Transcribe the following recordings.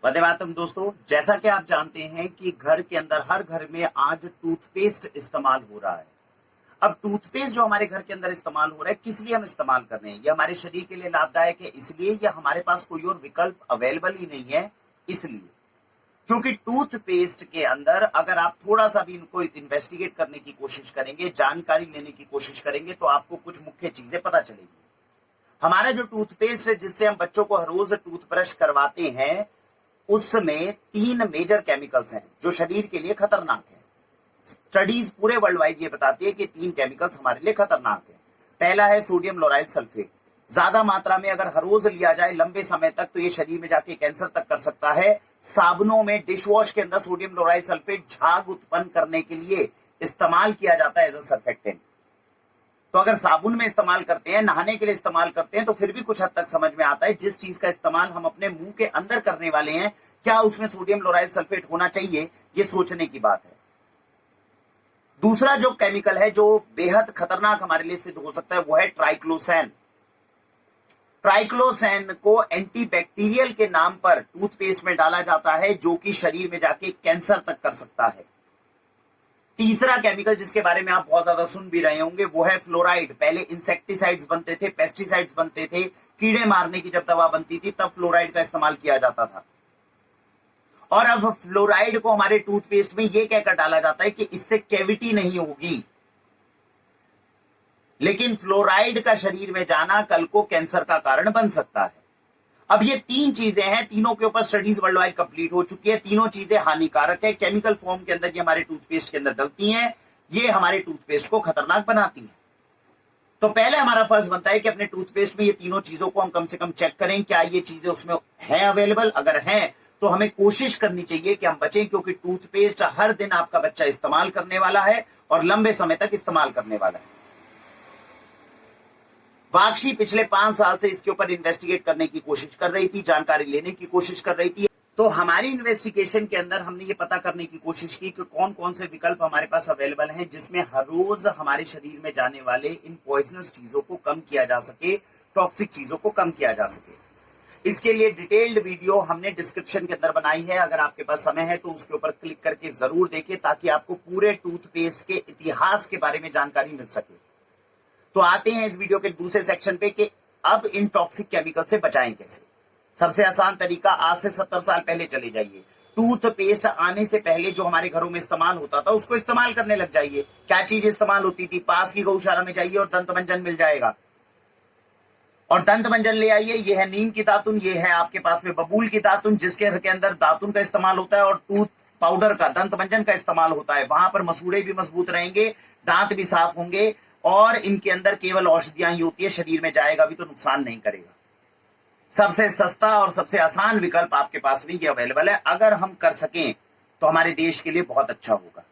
वंदे मातरम दोस्तों, जैसा कि आप जानते हैं कि घर के अंदर हर घर में आज टूथपेस्ट इस्तेमाल हो रहा है। अब टूथपेस्ट जो हमारे घर के अंदर इस्तेमाल हो रहा है, किस लिए हम इस्तेमाल कर रहे हैं? ये हमारे शरीर के लिए लाभदायक है इसलिए, या हमारे पास कोई और विकल्प अवेलेबल ही नहीं है इसलिए? क्योंकि टूथपेस्ट के अंदर अगर आप थोड़ा सा भी इनको इन्वेस्टिगेट करने की कोशिश करेंगे, जानकारी लेने की कोशिश करेंगे, तो आपको कुछ मुख्य चीजें पता चलेगी। हमारा जो टूथपेस्ट है जिससे हम बच्चों को हर रोज टूथब्रश करवाते हैं, उसमें 3 मेजर केमिकल्स हैं जो शरीर के लिए खतरनाक है। स्टडीज पूरे वर्ल्ड वाइड ये बताती है कि 3 केमिकल्स हमारे लिए खतरनाक है। पहला है सोडियम लोराइल सल्फेट। ज्यादा मात्रा में अगर हर रोज लिया जाए लंबे समय तक तो ये शरीर में जाके कैंसर तक कर सकता है। साबुनों में, डिश वॉश के अंदर सोडियम लोराइल सल्फेट झाग उत्पन्न करने के लिए इस्तेमाल किया जाता है एज अ सर्फेक्टेंट। तो अगर साबुन में इस्तेमाल करते हैं, नहाने के लिए इस्तेमाल करते हैं, तो फिर भी कुछ हद तक समझ में आता है जिस चीज का इस्तेमाल हम अपने मुंह के अंदर करने वाले हैं, क्या उसमें सोडियम लोराइल सल्फेट होना चाहिए, ये सोचने की बात है। दूसरा जो केमिकल है जो बेहद खतरनाक हमारे लिए सिद्ध हो सकता है वो है ट्राइक्लोसैन। ट्राइक्लोसैन को एंटीबैक्टीरियल के नाम पर टूथपेस्ट में डाला जाता है जो कि शरीर में जाके कैंसर तक कर सकता है। तीसरा केमिकल जिसके बारे में आप बहुत ज्यादा सुन भी रहे होंगे वो है फ्लोराइड। पहले इंसेक्टिसाइड्स बनते थे, पेस्टिसाइड्स बनते थे, कीड़े मारने की जब दवा बनती थी तब फ्लोराइड का इस्तेमाल किया जाता था। और अब फ्लोराइड को हमारे टूथपेस्ट में यह कहकर डाला जाता है कि इससे कैविटी नहीं होगी, लेकिन फ्लोराइड का शरीर में जाना कल को कैंसर का कारण बन सकता है। अब ये 3 चीजें हैं, तीनों के ऊपर स्टडीज वर्ल्ड वाइड कंप्लीट हो चुकी है। तीनों चीजें हानिकारक है, केमिकल फॉर्म के अंदर ये हमारे टूथपेस्ट के अंदर डलती हैं, ये हमारे टूथपेस्ट को खतरनाक बनाती हैं। तो पहले हमारा फर्ज बनता है कि अपने टूथपेस्ट में ये तीनों चीजों को हम कम से कम चेक करें, क्या ये चीजें उसमें है अवेलेबल। अगर है तो हमें कोशिश करनी चाहिए कि हम बचें, क्योंकि टूथपेस्ट हर दिन आपका बच्चा इस्तेमाल करने वाला है और लंबे समय तक इस्तेमाल करने वाला है। वाक्षी पिछले 5 साल से इसके ऊपर इन्वेस्टिगेट करने की कोशिश कर रही थी, जानकारी लेने की कोशिश कर रही थी। तो हमारी इन्वेस्टिगेशन के अंदर हमने ये पता करने की कोशिश की कि कौन कौन से विकल्प हमारे पास अवेलेबल हैं जिसमें हर रोज हमारे शरीर में जाने वाले इन पॉइजनस चीजों को कम किया जा सके, टॉक्सिक चीजों को कम किया जा सके। इसके लिए डिटेल्ड वीडियो हमने डिस्क्रिप्शन के अंदर बनाई है, अगर आपके पास समय है तो उसके ऊपर क्लिक करके जरूर देखें ताकि आपको पूरे टूथपेस्ट के इतिहास के बारे में जानकारी मिल सके। तो आते हैं इस वीडियो के दूसरे सेक्शन पे कि अब इन टॉक्सिक केमिकल से बचाएं कैसे। सबसे आसान तरीका, आज से 70 साल पहले चले जाइए। टूथपेस्ट आने से पहले जो हमारे घरों में इस्तेमाल होता था उसको इस्तेमाल करने लग जाइए। क्या चीज इस्तेमाल होती थी? पास की गौशाला में जाइए और दंत मंजन मिल जाएगा, और दंत मंजन ले आइए। ये है नीम की दातुन, ये है आपके पास में बबूल की दातुन जिसके के अंदर दातुन का इस्तेमाल होता है और टूथ पाउडर का, दंत मंजन का इस्तेमाल होता है। वहां पर मसूड़े भी मजबूत रहेंगे, दांत भी साफ होंगे और इनके अंदर केवल औषधियां ही होती है, शरीर में जाएगा भी तो नुकसान नहीं करेगा। सबसे सस्ता और सबसे आसान विकल्प आपके पास में ये अवेलेबल है। अगर हम कर सकें तो हमारे देश के लिए बहुत अच्छा होगा।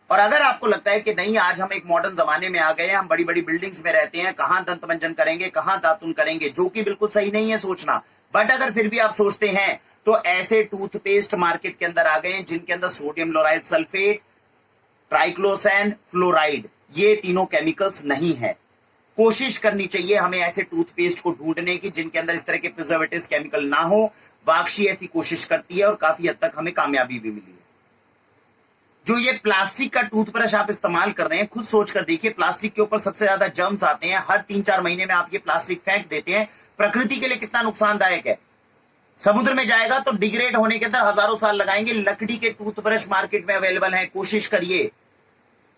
और अगर आपको लगता है कि नहीं, आज हम एक मॉडर्न जमाने में आ गए हैं, हम बड़ी बड़ी बिल्डिंग्स में रहते हैं, कहां दंत मंजन करेंगे, कहां दातुन करेंगे, जो कि बिल्कुल सही नहीं है सोचना, बट अगर फिर भी आप सोचते हैं तो ऐसे टूथपेस्ट मार्केट के अंदर आ गए हैं जिनके अंदर सोडियम लोराइल सल्फेट, ट्राइक्लोसैन, फ्लोराइड, ये तीनों केमिकल्स नहीं है। कोशिश करनी चाहिए हमें ऐसे टूथपेस्ट को ढूंढने की जिनके अंदर इस तरह के प्रिजर्वेटिव्स केमिकल ना हो। वाक्षी ऐसी कोशिश करती है और काफी हद तक हमें कामयाबी भी मिली है। जो ये प्लास्टिक का टूथब्रश आप इस्तेमाल कर रहे हैं, खुद सोच कर देखिए, प्लास्टिक के ऊपर सबसे ज्यादा जर्म्स आते हैं। हर 3-4 महीने में आप ये प्लास्टिक फेंक देते हैं, प्रकृति के लिए कितना नुकसानदायक है। समुद्र में जाएगा तो डिग्रेड होने के अंदर हजारों साल लगाएंगे। लकड़ी के टूथब्रश मार्केट में अवेलेबल है, कोशिश करिए।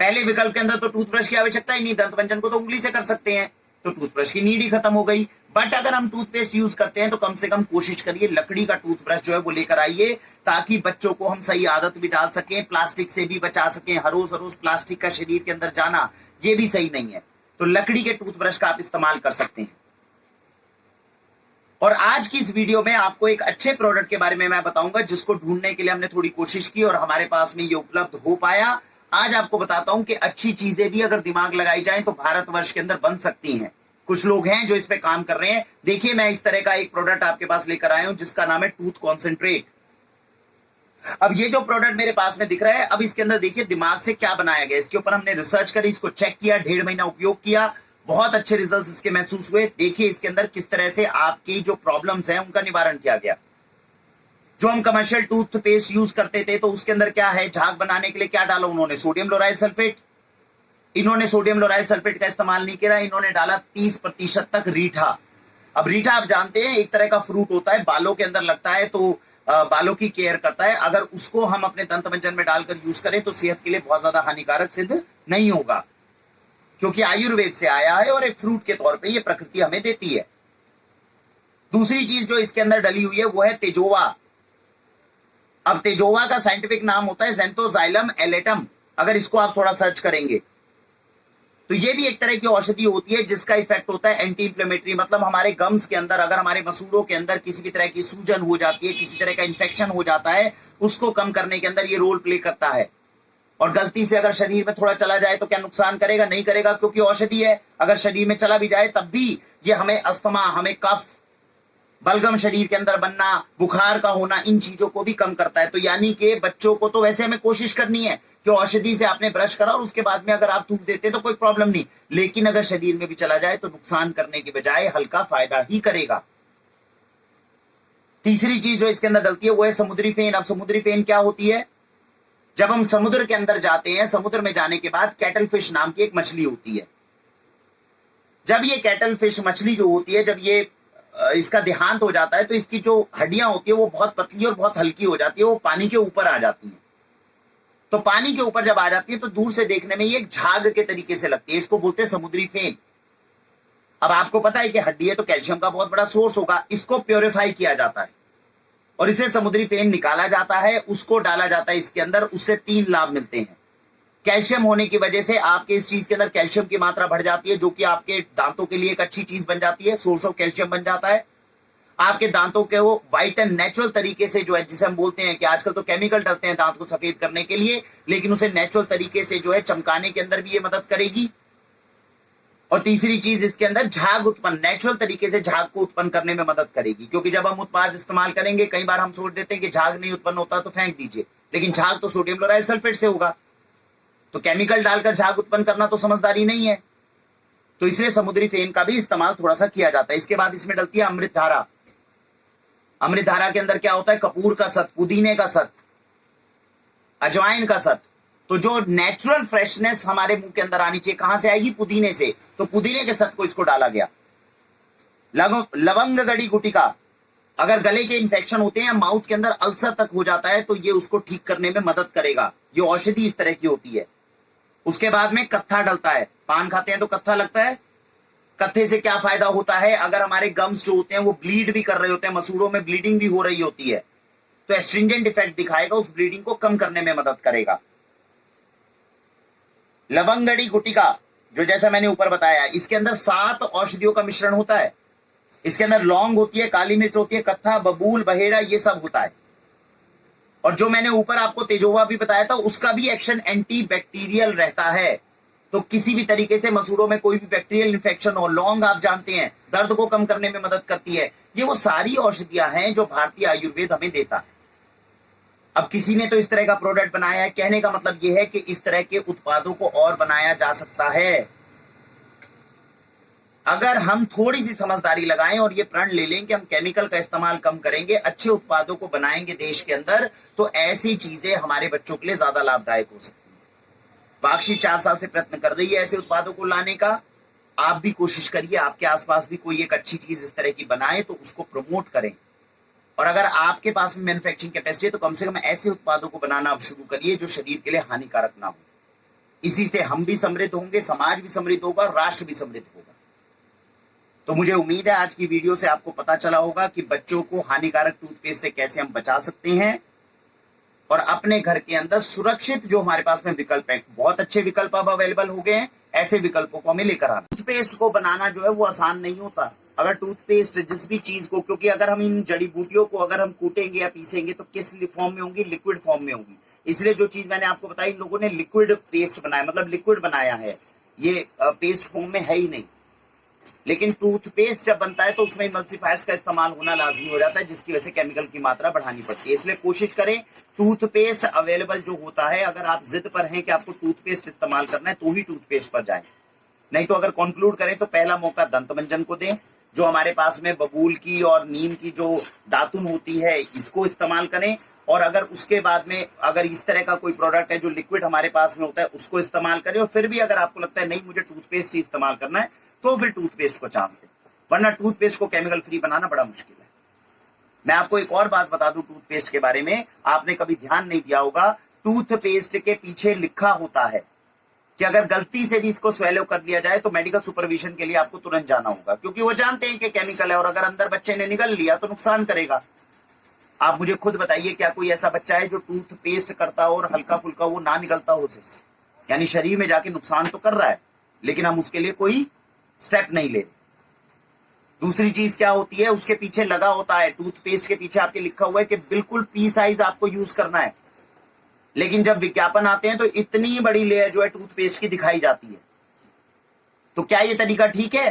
पहले विकल्प के अंदर तो टूथब्रश की आवश्यकता ही नहीं, दंत मंजन को तो उंगली से कर सकते हैं, तो टूथब्रश की नीड ही खत्म हो गई। बट अगर हम टूथपेस्ट यूज करते हैं तो कम से कम कोशिश करिए लकड़ी का टूथब्रश जो है वो लेकर आइए, ताकि बच्चों को हम सही आदत भी डाल सकें, प्लास्टिक से भी बचा सकें। हर रोज प्लास्टिक का शरीर के अंदर जाना ये भी सही नहीं है, तो लकड़ी के टूथब्रश का आप इस्तेमाल कर सकते हैं। और आज की इस वीडियो में आपको एक अच्छे प्रोडक्ट के बारे में मैं बताऊंगा जिसको ढूंढने के लिए हमने थोड़ी कोशिश की और हमारे पास में ये उपलब्ध हो पाया। आज आपको बताता हूं कि अच्छी चीजें भी अगर दिमाग लगाई जाए तो भारतवर्ष के अंदर बन सकती हैं। कुछ लोग हैं जो इस पे काम कर रहे हैं। देखिए, मैं इस तरह का एक प्रोडक्ट आपके पास लेकर आया हूं जिसका नाम है टूथ कॉन्सेंट्रेट। अब ये जो प्रोडक्ट मेरे पास में दिख रहा है, अब इसके अंदर देखिए दिमाग से क्या बनाया गया। इसके ऊपर हमने रिसर्च करी, इसको चेक किया, 1.5 महीना उपयोग किया, बहुत अच्छे रिजल्ट्स इसके महसूस हुए। देखिए इसके अंदर किस तरह से आपकी जो प्रॉब्लम्स हैं उनका निवारण किया गया। जो हम कमर्शियल टूथपेस्ट यूज करते थे तो उसके अंदर क्या है, झाग बनाने के लिए क्या डाला उन्होंने, सोडियम लोराइल सल्फेट। इन्होंने सोडियम लोराइल सल्फेट का इस्तेमाल नहीं किया, इन्होंने डाला 30% तक रीठा। अब रीठा आप जानते हैं एक तरह का फ्रूट होता है, बालों के अंदर लगता है तो बालों की केयर करता है। अगर उसको हम अपने दंत मंजन में डालकर यूज करें तो सेहत के लिए बहुत ज्यादा हानिकारक सिद्ध नहीं होगा, क्योंकि आयुर्वेद से आया है और एक फ्रूट के तौर पे ये प्रकृति हमें देती है। दूसरी चीज जो इसके अंदर डली हुई है वो है तेजोवा। अब तेजोवा का साइंटिफिक नाम होता है ज़ेंथोज़ाइलम एलेटम। अगर इसको आप थोड़ा सर्च करेंगे तो ये भी एक तरह की औषधि होती है जिसका इफेक्ट होता है एंटी इंफ्लेमेटरी, मतलब हमारे गम्स के अंदर, अगर हमारे मसूड़ों के अंदर किसी भी तरह की सूजन हो जाती है, किसी तरह का इंफेक्शन हो जाता है, उसको कम करने के अंदर ये रोल प्ले करता है। और गलती से अगर शरीर में थोड़ा चला जाए तो क्या नुकसान करेगा? नहीं करेगा, क्योंकि औषधि है। अगर शरीर में चला भी जाए तब भी ये हमें अस्थमा, हमें कफ, बलगम शरीर के अंदर बनना, बुखार का होना, इन चीजों को भी कम करता है। तो यानी कि बच्चों को तो वैसे हमें कोशिश करनी है कि औषधि से आपने ब्रश करा और उसके बाद में अगर आप थूक देते तो कोई प्रॉब्लम नहीं, लेकिन अगर शरीर में भी चला जाए तो नुकसान करने की बजाय हल्का फायदा ही करेगा। तीसरी चीज जो इसके अंदर डलती है वो है समुद्री फेन। अब समुद्री फेन क्या होती है? जब हम समुद्र के अंदर जाते हैं, समुद्र में जाने के बाद कैटल फिश नाम की एक मछली होती है। जब ये कैटल फिश मछली जो होती है, जब ये इसका देहांत हो जाता है तो इसकी जो हड्डियां होती है वो बहुत पतली और बहुत हल्की हो जाती है, वो पानी के ऊपर आ जाती है। तो पानी के ऊपर जब आ जाती है तो दूर से देखने में ये एक झाग के तरीके से लगती है, इसको बोलते हैं समुद्री फेन। अब आपको पता है कि हड्डी है तो कैल्शियम का बहुत बड़ा सोर्स होगा, इसको प्योरीफाई किया जाता है और इसे समुद्री फेन निकाला जाता है, उसको डाला जाता है इसके अंदर। उससे 3 लाभ मिलते हैं। कैल्शियम होने की वजह से आपके इस चीज के अंदर कैल्शियम की मात्रा बढ़ जाती है, जो कि आपके दांतों के लिए एक अच्छी चीज बन जाती है, सोर्स ऑफ कैल्शियम बन जाता है। आपके दांतों के वो व्हाइट एंड नेचुरल तरीके से जो है, जिसे हम बोलते हैं कि आजकल तो केमिकल डलते हैं दांत को सफेद करने के लिए, लेकिन उसे नेचुरल तरीके से जो है चमकाने के अंदर भी ये मदद करेगी। और तीसरी चीज इसके अंदर झाग उत्पन्न, नेचुरल तरीके से झाग को उत्पन्न करने में मदद करेगी, क्योंकि जब हम उत्पाद इस्तेमाल करेंगे कई बार हम सोच देते हैं कि झाग नहीं उत्पन्न होता तो फेंक दीजिए, लेकिन झाग तो सोडियम क्लोराइड सल्फेट से होगा, तो केमिकल डालकर झाग उत्पन्न करना तो समझदारी नहीं है। तो इसलिए समुद्री फेन का भी इस्तेमाल थोड़ा सा किया जाता है। इसके बाद इसमें डलती है अमृत धारा। अमृत धारा के अंदर क्या होता है? कपूर का सत, पुदीने का सत, अजवाइन का सत। तो जो नेचुरल फ्रेशनेस हमारे मुंह के अंदर आनी चाहिए कहां से आएगी? पुदीने से। तो पुदीने के सत को इसको डाला गया। लवंग गड़ी गुटिका, अगर गले के इंफेक्शन होते हैं, माउथ के अंदर अल्सर तक हो जाता है तो ये उसको ठीक करने में मदद करेगा। ये औषधि इस तरह की होती है। उसके बाद में कत्था डलता है। पान खाते हैं तो कत्था लगता है। कत्थे से क्या फायदा होता है? अगर हमारे गम्स जो होते हैं वो ब्लीड भी कर रहे होते हैं, मसूड़ों में ब्लीडिंग भी हो रही होती है, तो एस्ट्रिंजेंट इफेक्ट दिखाएगा, उस ब्लीडिंग को कम करने में मदद करेगा। लवंगड़ी गुटिका, जो जैसा मैंने ऊपर बताया, इसके अंदर 7 औषधियों का मिश्रण होता है। इसके अंदर लौंग होती है, काली मिर्च होती है, कत्था, बबूल, बहेड़ा, ये सब होता है। और जो मैंने ऊपर आपको तेजोवा भी बताया था, उसका भी एक्शन एंटी बैक्टीरियल रहता है। तो किसी भी तरीके से मसूड़ों में कोई भी बैक्टीरियल इन्फेक्शन हो, लौंग आप जानते हैं दर्द को कम करने में मदद करती है। ये वो सारी औषधियां हैं जो भारतीय आयुर्वेद हमें देता है। अब किसी ने तो इस तरह का प्रोडक्ट बनाया है, कहने का मतलब यह है कि इस तरह के उत्पादों को और बनाया जा सकता है अगर हम थोड़ी सी समझदारी लगाएं और ये प्रण ले लें कि हम केमिकल का इस्तेमाल कम करेंगे, अच्छे उत्पादों को बनाएंगे देश के अंदर, तो ऐसी चीजें हमारे बच्चों के लिए ज्यादा लाभदायक हो सकती है। बाक्षी 4 साल से प्रयत्न कर रही है ऐसे उत्पादों को लाने का। आप भी कोशिश करिए, आपके आसपास भी कोई एक अच्छी चीज इस तरह की बनाए तो उसको प्रमोट करें। और अगर आपके पास में मैन्युफैक्चरिंग कैपेसिटी है तो कम से कम ऐसे उत्पादों को बनाना आप शुरू करिए जो शरीर के लिए हानिकारक ना हो। इसी से हम भी समृद्ध होंगे, समाज भी समृद्ध होगा, राष्ट्र भी समृद्ध होगा। तो मुझे उम्मीद है आज की वीडियो से आपको पता चला होगा कि बच्चों को हानिकारक टूथपेस्ट से कैसे हम बचा सकते हैं और अपने घर के अंदर सुरक्षित जो हमारे पास में विकल्प है, बहुत अच्छे विकल्प अब अवेलेबल हो गए हैं, ऐसे विकल्पों को हमें लेकर आना। टूथपेस्ट को बनाना जो है वो आसान नहीं होता। अगर टूथपेस्ट जिस भी चीज को, क्योंकि अगर हम इन जड़ी बूटियों को अगर हम कूटेंगे या पीसेंगे तो किस फॉर्म में होंगी? लिक्विड फॉर्म में होगी। इसलिए जो चीज मैंने आपको बताई, इन लोगों ने लिक्विड पेस्ट बनाया, मतलब लिक्विड बनाया है, ये पेस्ट फॉर्म में है ही नहीं। लेकिन टूथपेस्ट जब बनता है तो उसमें इमल्सिफायर्स का इस्तेमाल होना लाजमी हो जाता है, जिसकी वजह से केमिकल की मात्रा बढ़ानी पड़ती है। इसलिए कोशिश करें टूथपेस्ट अवेलेबल जो होता है, अगर आप जिद पर हैं कि आपको टूथपेस्ट इस्तेमाल करना है तो ही टूथपेस्ट पर जाएं। नहीं तो अगर कंक्लूड करें तो पहला मौका दंत मंजन को दें, जो हमारे पास में बबूल की और नीम की जो दातुन होती है इसको इस्तेमाल करें। और अगर उसके बाद में अगर इस तरह का कोई प्रोडक्ट है जो लिक्विड हमारे पास में होता है उसको इस्तेमाल करें। और फिर भी अगर आपको लगता है नहीं मुझे टूथपेस्ट ही इस्तेमाल करना है तो फिर टूथपेस्ट को चांस दें, वरना टूथपेस्ट को केमिकल फ्री बनाना बड़ा मुश्किल है। मैं आपको एक और बात बता दूं टूथपेस्ट के बारे में, आपने कभी ध्यान नहीं दिया होगा, टूथपेस्ट के पीछे लिखा होता है कि अगर गलती से भी इसको स्वेलो कर लिया जाए तो मेडिकल सुपरविजन के लिए आपको तुरंत जाना होगा, क्योंकि वो जानते हैं कि केमिकल है और अगर अंदर बच्चे ने निगल लिया तो नुकसान करेगा। आप मुझे खुद बताइए, क्या कोई ऐसा बच्चा है जो टूथपेस्ट करता हो और हल्का फुल्का वो ना निकलता हो उसे, यानी शरीर में जाके नुकसान तो कर रहा है लेकिन हम उसके लिए कोई स्टेप नहीं ले रहे। दूसरी चीज क्या होती है, उसके पीछे लगा होता है, टूथपेस्ट के पीछे आपके लिखा हुआ है कि बिल्कुल पी साइज आपको यूज करना है, लेकिन जब विज्ञापन आते हैं तो इतनी बड़ी लेयर जो है टूथपेस्ट की दिखाई जाती है। तो क्या ये तरीका ठीक है?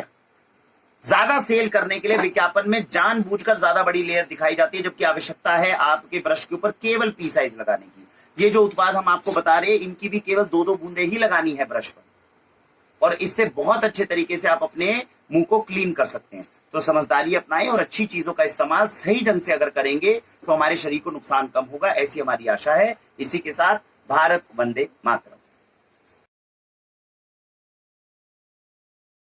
ज्यादा सेल करने के लिए विज्ञापन में जानबूझकर ज्यादा बड़ी लेयर दिखाई जाती है, जबकि आवश्यकता है आपके ब्रश के ऊपर केवल पी साइज लगाने की। ये जो उत्पाद हम आपको बता रहे हैं इनकी भी केवल 2-2 बूंदे ही लगानी है ब्रश पर, और इससे बहुत अच्छे तरीके से आप अपने मुंह को क्लीन कर सकते हैं। तो समझदारी अपनाएं और अच्छी चीजों का इस्तेमाल सही ढंग से अगर करेंगे तो हमारे शरीर को नुकसान कम होगा, ऐसी हमारी आशा है। इसी के साथ भारत वंदे मातरम।